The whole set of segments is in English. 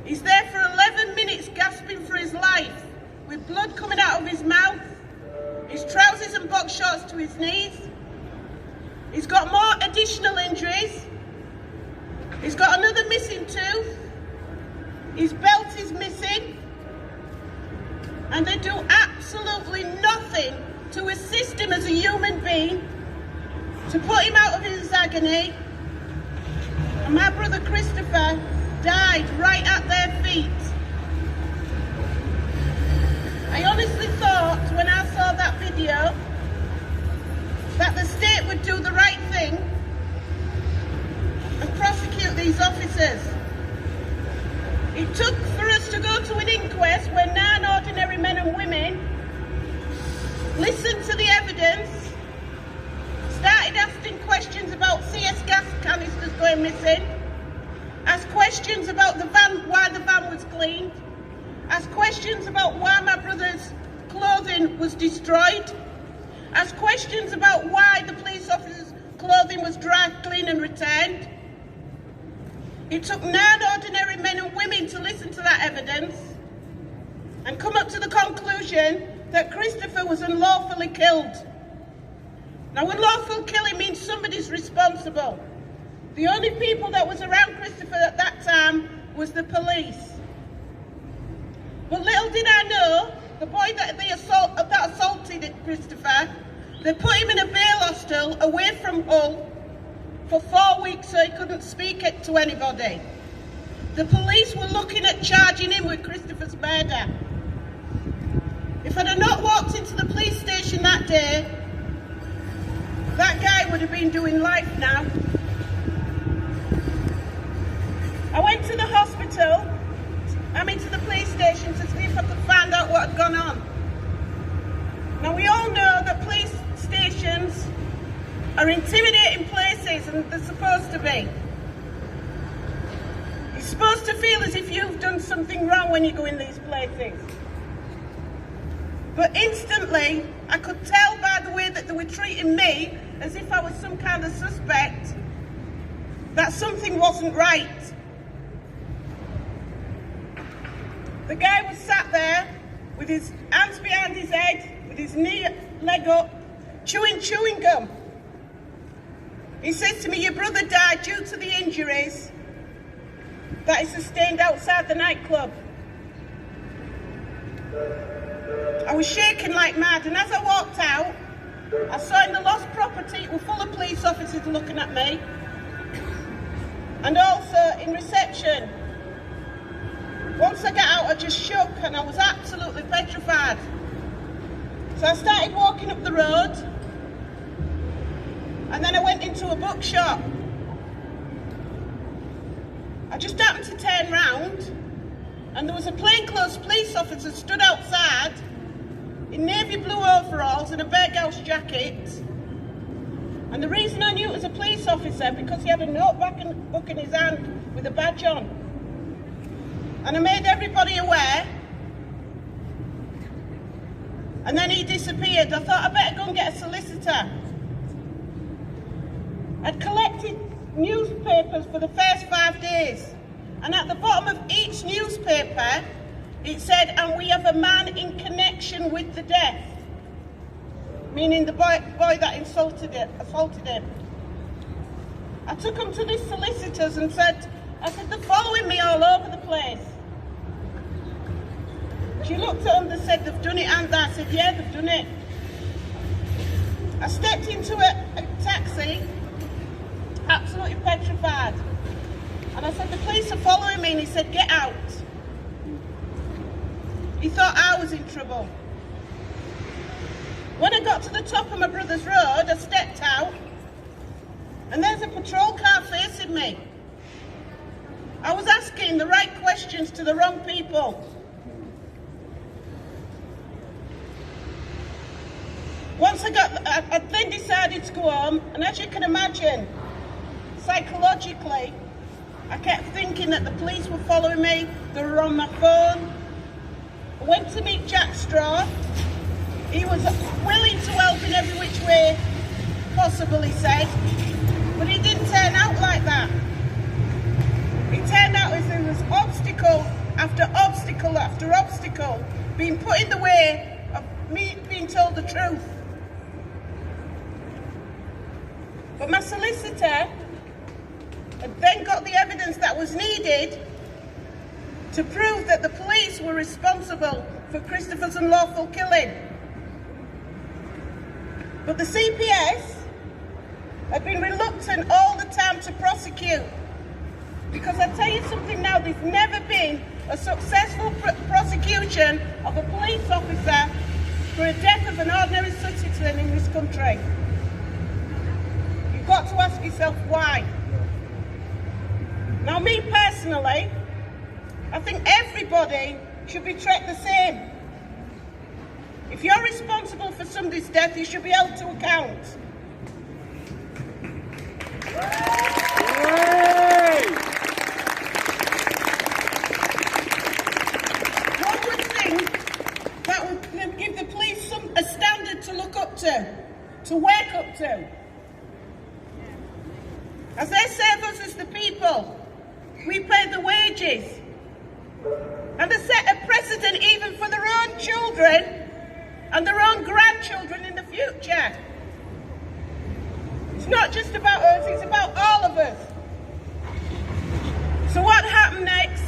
He's there for 11 minutes gasping for his life, with blood coming out of his mouth, his trousers and box shorts to his knees. He's got more additional injuries. He's got another missing tooth. His belt is missing. And they do absolutely nothing to assist him as a human being, to put him out of his agony. And my brother Christopher died right at their feet. I honestly thought when I saw that video that the state would do the right thing and prosecute these officers. It took for us to go to an inquest where 9 ordinary men and women listened to the evidence, started asking questions about CS gas canisters going missing, asked questions about the van, why the van was cleaned, asked questions about why my brother's clothing was destroyed, asked questions about why the police officer's clothing was dry cleaned and returned. It took 9 ordinary men and women to listen to that evidence and come up to the conclusion that Christopher was unlawfully killed. Now, unlawful killing means somebody's responsible. The only people that was around Christopher at that time was the police. But little did I know, the boy that assaulted Christopher, they put him in a bail hostel away from Hull for 4 weeks so he couldn't speak it to anybody. The police were looking at charging him with Christopher's murder. If I'd have not walked into the police station that day, that guy would have been doing life now. I went to the hospital, to the police station to see if I could find out what had gone on. Now, we all know that police stations are intimidating places, and they're supposed to be. You're supposed to feel as if you've done something wrong when you go in these places. But instantly, I could tell by the way that they were treating me as if I was some kind of suspect that something wasn't right. The guy was sat there with his hands behind his head, with his leg up, chewing gum. He says to me, "Your brother died due to the injuries that he sustained outside the nightclub." I was shaking like mad, and as I walked out, I saw in the lost property it was full of police officers looking at me, and also in reception. Once I got out, I just shook and I was absolutely petrified. So I started walking up the road, and then I went into a bookshop. I just happened to turn round, and there was a plainclothes police officer stood outside in navy blue overalls and a Berghaus jacket. And the reason I knew it was a police officer because he had a notebook in his hand with a badge on. And I made everybody aware. And then he disappeared. I thought I better go and get a solicitor. I'd collected newspapers for the first 5 days. And at the bottom of each newspaper, it said, "And we have a man in connection with the death." Meaning the boy that assaulted him. I took him to this solicitor's and said, "They're following me all over the place." She looked at him and said, "They've done it, haven't they?" I said, "Yeah, they've done it." I stepped into a taxi, absolutely petrified. And I said, "The police are following me." And he said, "Get out." He thought I was in trouble. When I got to the top of my brother's road, I stepped out, and there's a patrol car facing me. I was asking the right questions to the wrong people. Once I then decided to go home, and as you can imagine, psychologically, I kept thinking that the police were following me, they were on my phone. I went to meet Jack Straw. He was willing to help in every which way possible, he said, but he didn't turn out like that. It turned out as there was obstacles obstacle being put in the way of me being told the truth. But my solicitor had then got the evidence that was needed to prove that the police were responsible for Christopher's unlawful killing. But the CPS had been reluctant all the time to prosecute. Because I tell you something now, there's never been a successful prosecution of a police officer for a death of an ordinary citizen in this country. You've got to ask yourself why. Now, me personally, I think everybody should be treated the same. If you're responsible for somebody's death, you should be held to account. One would think that would give the police a standard to look up to wake up to. As they serve us as the people, we pay the wages. And they set a precedent even for their own children and their own grandchildren in the future. It's not just about us, it's about all of us. So what happened next?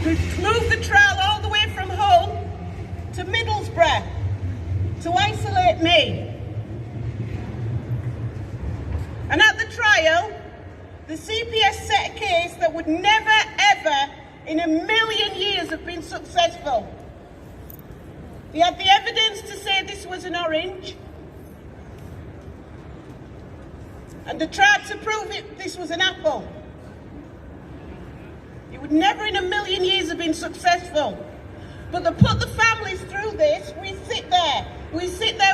We moved the trial all the way from Hull to Middlesbrough to isolate me. And at the trial, the CPS set a case that would never ever in a million years have been successful. They had the evidence to say this was an orange, and they tried to prove this was an apple. It would never in a million years have been successful. But they put the families through this. We sit there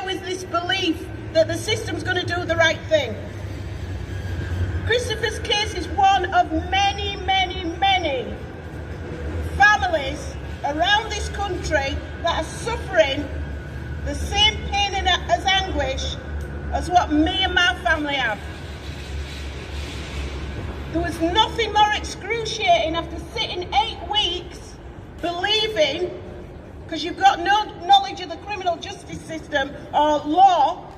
with this belief that the system's going to do the right thing. Christopher's case is one of many, many, many families around this country that are suffering the same pain and as anguish as what me and my family have. There was nothing more excruciating after sitting 8 weeks believing, because you've got no knowledge of the criminal justice system or law,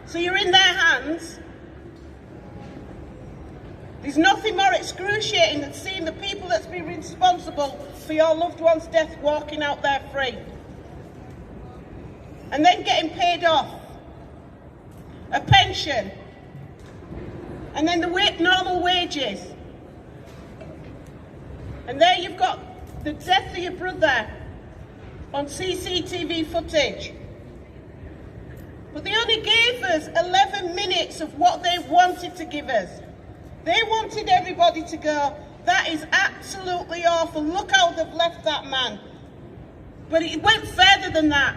so you're in their hands. There's nothing more excruciating than seeing the people that's been responsible for your loved one's death walking out there free. And then getting paid off. A pension. And then the normal wages. And there you've got the death of your brother on CCTV footage. But they only gave us 11 minutes of what they wanted to give us. They wanted everybody to go, that is absolutely awful. Look how they've left that man. But it went further than that.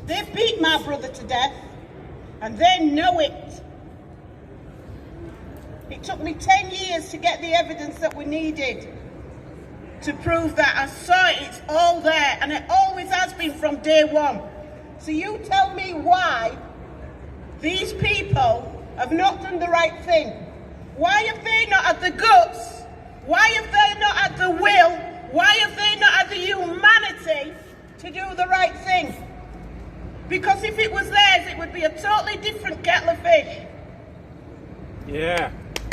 They beat my brother to death, and they know it. It took me 10 years to get the evidence that we needed to prove that. I saw it, it's all there, and it always has been from day one. So you tell me why these people have not done the right thing. Why have they not had the guts? Why have they not had the will? Why have they not had the humanity to do the right thing? Because if it was theirs, it would be a totally different kettle of fish. Yeah. We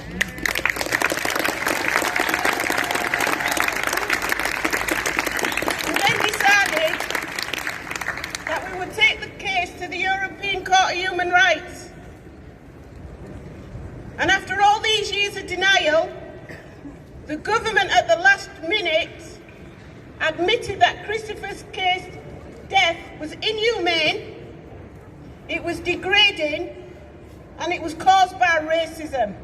then decided that we would take the case to the European Court of Human Rights. And after all these years of denial, the government at the last minute admitted that Christopher's case death was inhumane, it was degrading, and it was caused by racism.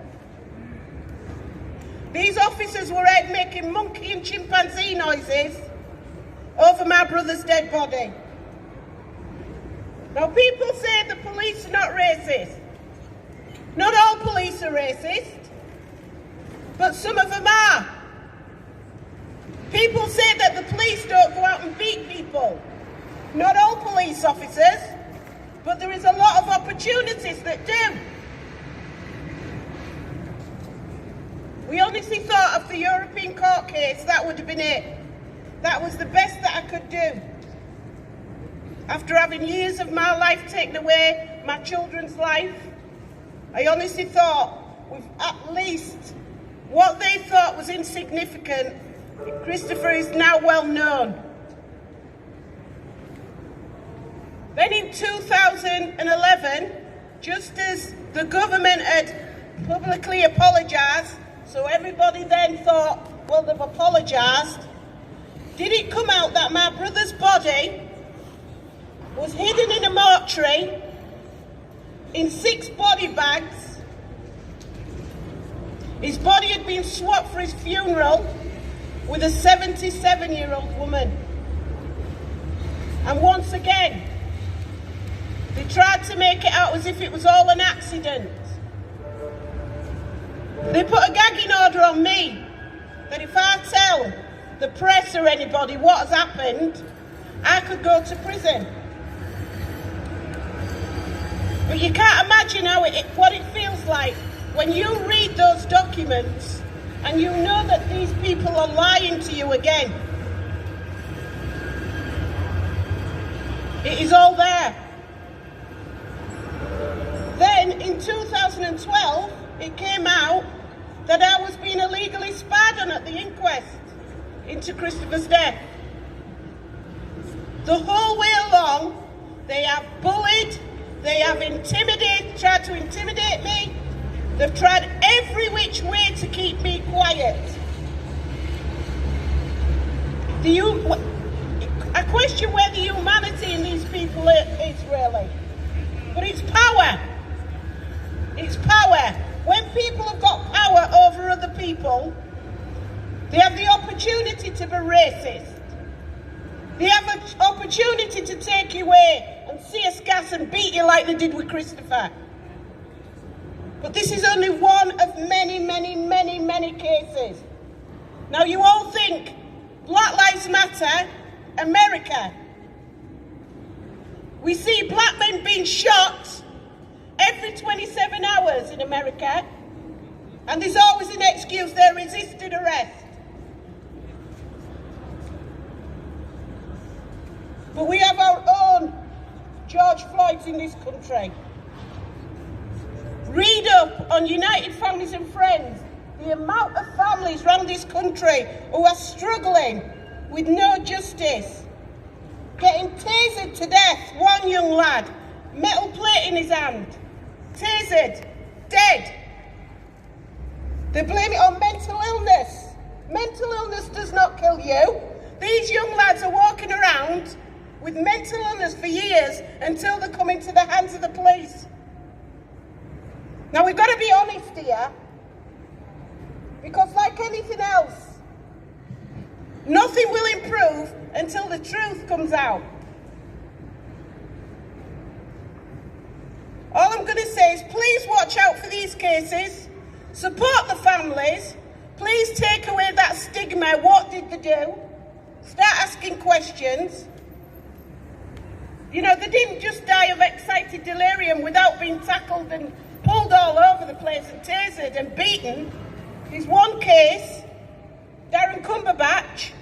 These officers were out making monkey and chimpanzee noises over my brother's dead body. Now, people say the police are not racist. Not all police are racist, but some of them are. People say that the police don't go out and beat people. Not all police officers, but there is a lot of opportunities that do. We honestly thought of the European court case, that would have been it. That was the best that I could do. After having years of my life taken away, my children's life, I honestly thought, with at least what they thought was insignificant, Christopher is now well known. Then in 2011, just as the government had publicly apologised, so everybody then thought, well, they've apologised, did it come out that my brother's body was hidden in a mortuary in 6 body bags. His body had been swapped for his funeral with a 77-year-old woman. And once again, they tried to make it out as if it was all an accident. They put a gagging order on me that if I tell the press or anybody what has happened, I could go to prison. But you can't imagine what it feels like when you read those documents and you know that these people are lying to you again. It is all there. Then in 2012, it came out that I was being illegally spied on at the inquest into Christopher's death. The whole way along, they have bullied, they have tried to intimidate me, they've tried every which way to keep me quiet. I question where the humanity in these people is really. But it's power. It's power. When people have got power over other people, they have the opportunity to be racist. They have an opportunity to take you away and see us gas and beat you like they did with Christopher. But this is only one of many, many, many, many cases. Now you all think Black Lives Matter, America. We see black men being shot every 27 hours in America, and there's always an excuse, they resisted arrest. But we have our own George Floyds in this country. Read up on United Families and Friends, the amount of families around this country who are struggling with no justice. Getting tasered to death, one young lad, metal plate in his hand, tasered, dead. They blame it on mental illness. Mental illness does not kill you. These young lads are walking around with mental illness for years until they come into the hands of the police. Now we've got to be honest here, because like anything else, nothing will improve until the truth comes out. All I'm going to say is please watch out for these cases, support the families, please take away that stigma, what did they do? Start asking questions. You know, they didn't just die of excited delirium without being tackled and pulled all over the place and tasered and beaten. There's one case, Darren Cumberbatch,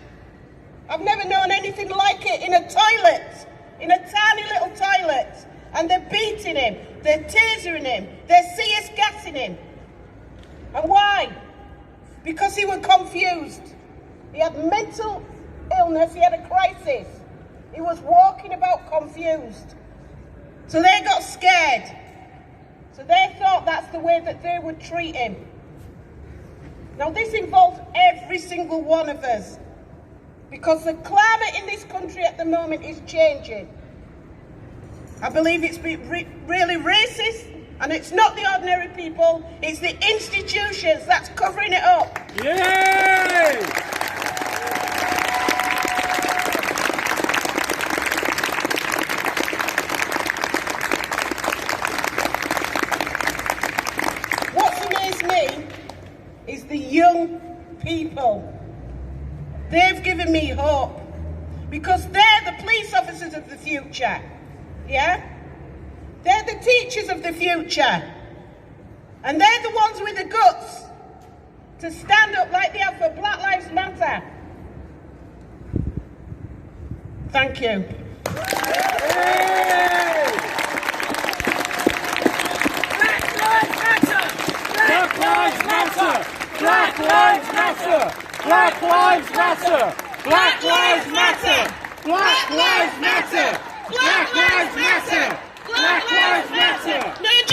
I've never known anything like it, in a toilet, in a tiny little toilet, and they're beating him, they're tasering him, they're CS gassing him. And why? Because he was confused. He had mental illness, he had a crisis. He was walking about confused. So they got scared. So they thought that's the way that they would treat him. Now this involves every single one of us, because the climate in this country at the moment is changing. I believe it's really racist, and it's not the ordinary people, it's the institutions that's covering it up. Yay! Is the young people. They've given me hope, because they're the police officers of the future, yeah? They're the teachers of the future, and they're the ones with the guts to stand up like they have for Black Lives Matter. Thank you. Black Lives Matter! Black Lives Matter! Black Lives Matter! Black Lives Matter! Black Lives Matter! Black Lives Matter! Black Lives Matter! No,